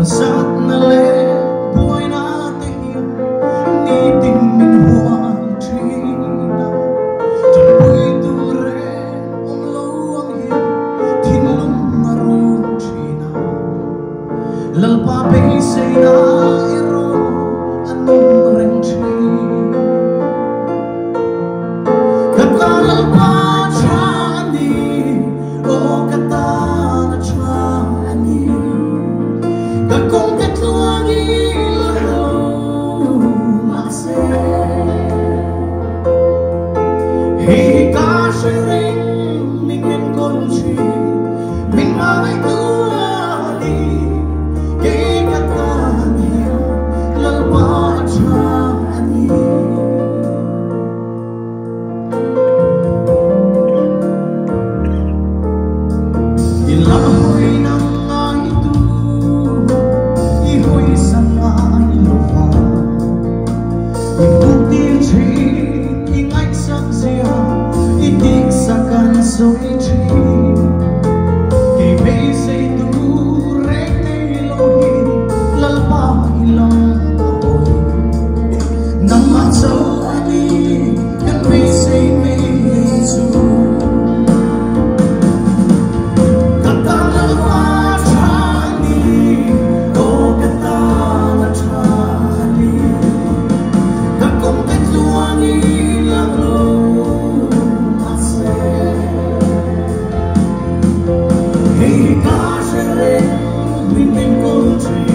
sát na lệ bôi na tình ni tình mình hoang trí na trong bụi tu rê ông lâu ông hiền thiên lung maru trí na lalpa bê say na iro anong ren trí kata lalpa chani o kata na chani kakong katluang ilaw makse hey kashiring mingin konchi min mai tuani kay katani lalpa chani ilahoy nang ito ihoy sa lupa ibutin chin ingay sak siya itik sa kansoy chin kay besay turek na ilohin lalpa ilang apoy nang matsaw ani kan besay may Mizo Hey, gosh, I didn't mean to